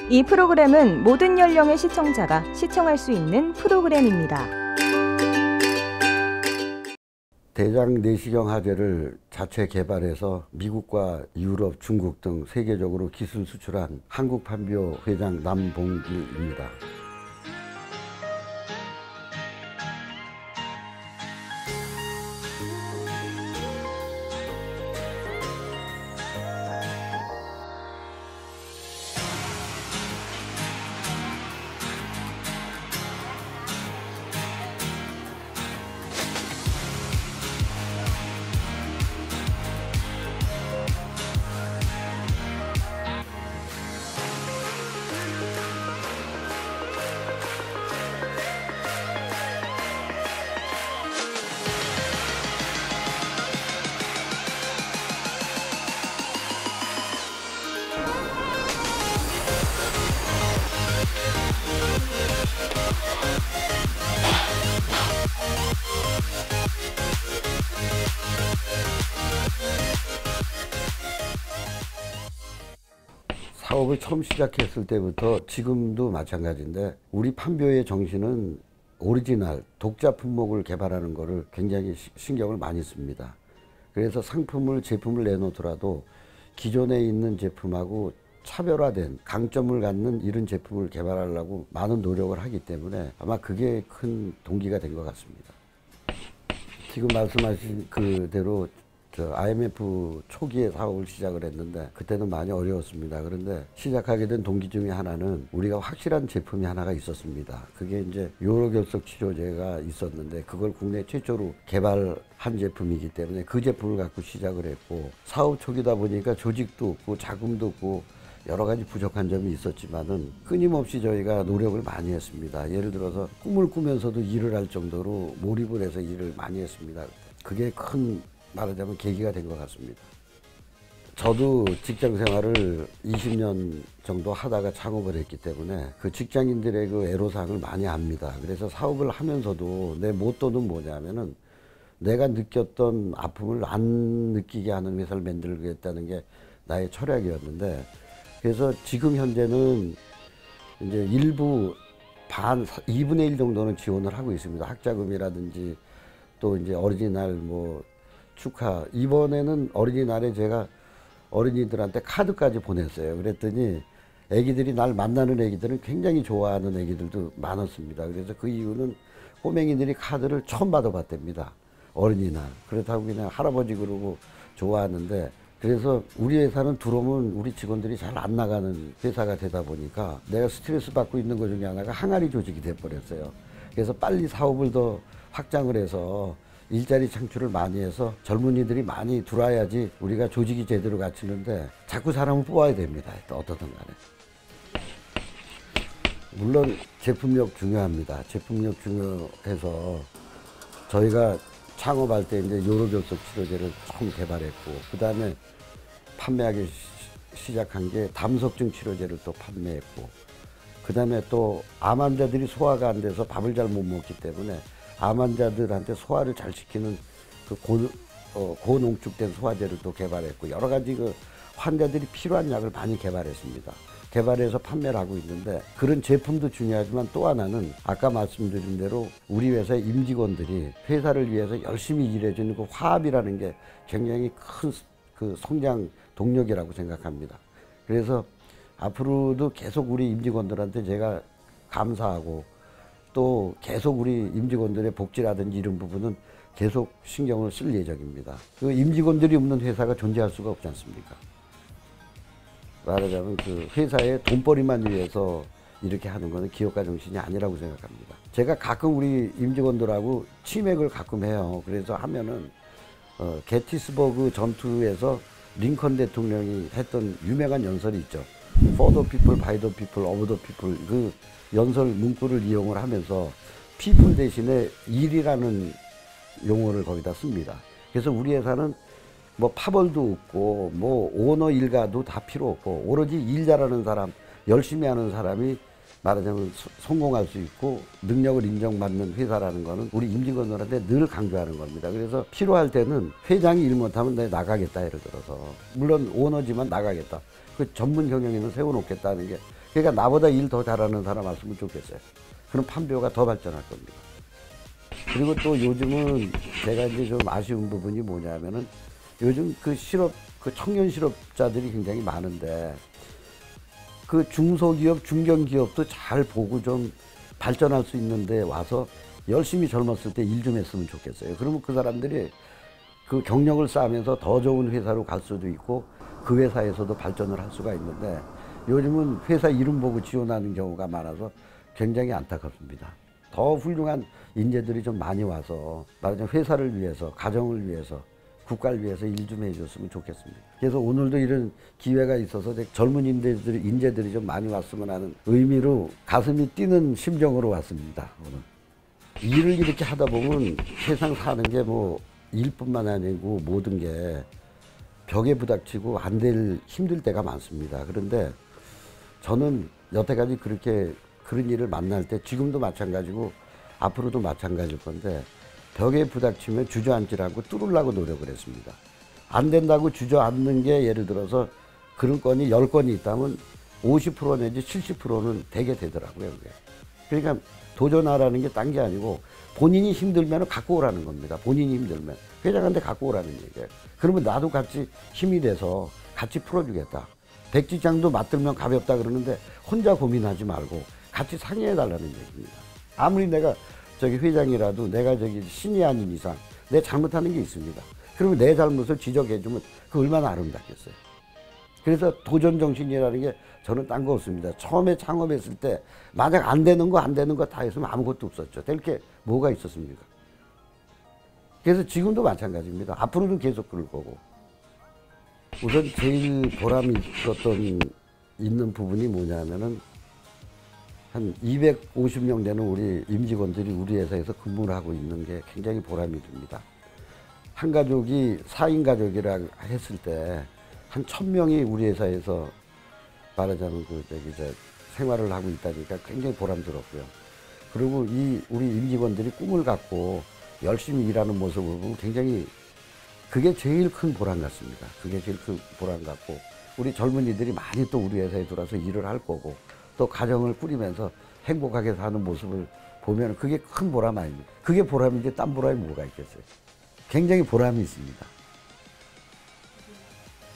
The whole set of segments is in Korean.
이 프로그램은 모든 연령의 시청자가 시청할 수 있는 프로그램입니다. 대장 내시경 하제를 자체 개발해서 미국과 유럽, 중국 등 세계적으로 기술 수출한 한국 판비호 회장 남봉길입니다. 사업을 처음 시작했을 때부터 지금도 마찬가지인데 우리 판비호의 정신은 오리지널, 독자 품목을 개발하는 거를 굉장히 신경을 많이 씁니다. 그래서 제품을 내놓더라도 기존에 있는 제품하고 차별화된 강점을 갖는 이런 제품을 개발하려고 많은 노력을 하기 때문에 아마 그게 큰 동기가 된 것 같습니다. 지금 말씀하신 그대로 IMF 초기에 사업을 시작을 했는데 그때는 많이 어려웠습니다. 그런데 시작하게 된 동기 중에 하나는 우리가 확실한 제품이 하나가 있었습니다. 그게 이제 요로결석 치료제가 있었는데 그걸 국내 최초로 개발한 제품이기 때문에 그 제품을 갖고 시작을 했고, 사업 초기다 보니까 조직도 없고 자금도 없고 여러 가지 부족한 점이 있었지만은 끊임없이 저희가 노력을 많이 했습니다. 예를 들어서 꿈을 꾸면서도 일을 할 정도로 몰입을 해서 일을 많이 했습니다. 그게 큰 말하자면 계기가 된 것 같습니다. 저도 직장 생활을 20년 정도 하다가 창업을 했기 때문에 그 직장인들의 그 애로사항을 많이 압니다. 그래서 사업을 하면서도 내 모토는 뭐냐면은 내가 느꼈던 아픔을 안 느끼게 하는 회사를 만들겠다는 게 나의 철학이었는데, 그래서 지금 현재는 이제 일부 2분의 1 정도는 지원을 하고 있습니다. 학자금이라든지 또 이제 어린이날 축하. 이번에는 어린이날에 제가 어린이들한테 카드까지 보냈어요. 그랬더니 애기들이 날 만나는 애기들은 굉장히 좋아하는 애기들도 많았습니다. 그래서 그 이유는 꼬맹이들이 카드를 처음 받아봤답니다. 어린이날. 그렇다고 그냥 할아버지 그러고 좋아하는데, 그래서 우리 회사는 들어오면 우리 직원들이 잘 안 나가는 회사가 되다 보니까 내가 스트레스 받고 있는 것 중에 하나가 항아리 조직이 돼버렸어요. 그래서 빨리 사업을 더 확장을 해서 일자리 창출을 많이 해서 젊은이들이 많이 들어와야지 우리가 조직이 제대로 갖추는데 자꾸 사람을 뽑아야 됩니다. 어떻든 간에. 물론 제품력 중요합니다. 제품력 중요해서 저희가 창업할 때 이제 요로결석 치료제를 처음 개발했고, 그 다음에 판매하기 시작한 게 담석증 치료제를 또 판매했고, 그 다음에 또 암 환자들이 소화가 안 돼서 밥을 잘 못 먹기 때문에 암 환자들한테 소화를 잘 시키는 그 고농축된 소화제를 또 개발했고, 여러 가지 그 환자들이 필요한 약을 많이 개발했습니다. 개발해서 판매를 하고 있는데, 그런 제품도 중요하지만 또 하나는 아까 말씀드린 대로 우리 회사의 임직원들이 회사를 위해서 열심히 일해주는 그 화합이라는 게 굉장히 큰 그 성장 동력이라고 생각합니다. 그래서 앞으로도 계속 우리 임직원들한테 제가 감사하고 또 계속 우리 임직원들의 복지라든지 이런 부분은 계속 신경을 쓸 예정입니다. 그 임직원들이 없는 회사가 존재할 수가 없지 않습니까? 말하자면 그 회사의 돈벌이만 위해서 이렇게 하는 것은 기업가 정신이 아니라고 생각합니다. 제가 가끔 우리 임직원들하고 치맥을 가끔 해요. 그래서 하면은 게티스버그 전투에서 링컨 대통령이 했던 유명한 연설이 있죠. For the people, by the people, of the people. 그 연설 문구를 이용을 하면서 people 대신에 일이라는 용어를 거기다 씁니다. 그래서 우리 회사는 뭐 파벌도 없고 뭐 오너 일가도 다 필요 없고 오로지 일 잘하는 사람, 열심히 하는 사람이 말하자면 성공할 수 있고 능력을 인정받는 회사라는 거는 우리 임직원들한테 늘 강조하는 겁니다. 그래서 필요할 때는 회장이 일 못하면 내가 나가겠다, 예를 들어서. 물론 오너지만 나가겠다. 그 전문 경영인을 세워놓겠다는 게 그러니까 나보다 일 더 잘하는 사람 왔으면 좋겠어요. 그럼 판교가 더 발전할 겁니다. 그리고 또 요즘은 제가 이제 좀 아쉬운 부분이 뭐냐면은 요즘 그 청년 실업자들이 굉장히 많은데 그 중소기업, 중견기업도 잘 보고 좀 발전할 수 있는데 와서 열심히 젊었을 때 일 좀 했으면 좋겠어요. 그러면 그 사람들이 그 경력을 쌓으면서 더 좋은 회사로 갈 수도 있고 그 회사에서도 발전을 할 수가 있는데 요즘은 회사 이름 보고 지원하는 경우가 많아서 굉장히 안타깝습니다. 더 훌륭한 인재들이 좀 많이 와서 말하자면 회사를 위해서, 가정을 위해서, 국가를 위해서 일 좀 해줬으면 좋겠습니다. 그래서 오늘도 이런 기회가 있어서 젊은 인재들이 좀 많이 왔으면 하는 의미로 가슴이 뛰는 심정으로 왔습니다. 오늘. 일을 이렇게 하다 보면 세상 사는 게 뭐 일뿐만 아니고 모든 게 벽에 부닥치고 안 될 힘들 때가 많습니다. 그런데 저는 여태까지 그런 일을 만날 때 지금도 마찬가지고 앞으로도 마찬가지일 건데 벽에 부닥치면 주저앉으라고 뚫으려고 노력을 했습니다. 안 된다고 주저앉는 게 예를 들어서 그런 건이 10건이 있다면 50% 내지 70%는 되게 되더라고요. 그게. 그러니까 도전하라는 게 딴 게 아니고 본인이 힘들면 갖고 오라는 겁니다. 본인이 힘들면. 회장한테 갖고 오라는 얘기예요. 그러면 나도 같이 힘이 돼서 같이 풀어주겠다. 백지장도 맞들면 가볍다 그러는데 혼자 고민하지 말고 같이 상의해달라는 얘기입니다. 아무리 내가 회장이라도 내가 신이 아닌 이상 내 잘못하는 게 있습니다. 그러면 내 잘못을 지적해주면 그 얼마나 아름답겠어요. 그래서 도전 정신이라는 게 저는 딴 거 없습니다. 처음에 창업했을 때 만약 안 되는 거 다 했으면 아무것도 없었죠. 될 게 뭐가 있었습니까? 그래서 지금도 마찬가지입니다. 앞으로도 계속 그럴 거고. 우선 제일 보람이 있는 부분이 뭐냐면은 한 250명 되는 우리 임직원들이 우리 회사에서 근무를 하고 있는 게 굉장히 보람이 듭니다. 한 가족이 4인 가족이라 했을 때 한 1000명이 우리 회사에서 말하자면 생활을 하고 있다니까 굉장히 보람스럽고요. 그리고 우리 임직원들이 꿈을 갖고 열심히 일하는 모습을 보면 굉장히 그게 제일 큰 보람 같습니다. 그게 제일 큰 보람 같고 우리 젊은이들이 많이 또 우리 회사에 들어와서 일을 할 거고 또 가정을 꾸리면서 행복하게 사는 모습을 보면 그게 큰 보람 아닙니까? 그게 보람인데 딴 보람이 뭐가 있겠어요? 굉장히 보람이 있습니다.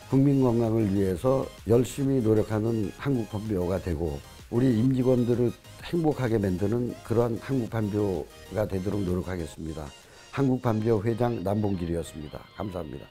국민 건강을 위해서 열심히 노력하는 한국판교가 되고 우리 임직원들을 행복하게 만드는 그러한 한국판교가 되도록 노력하겠습니다. 한국판교 회장 남봉길이었습니다. 감사합니다.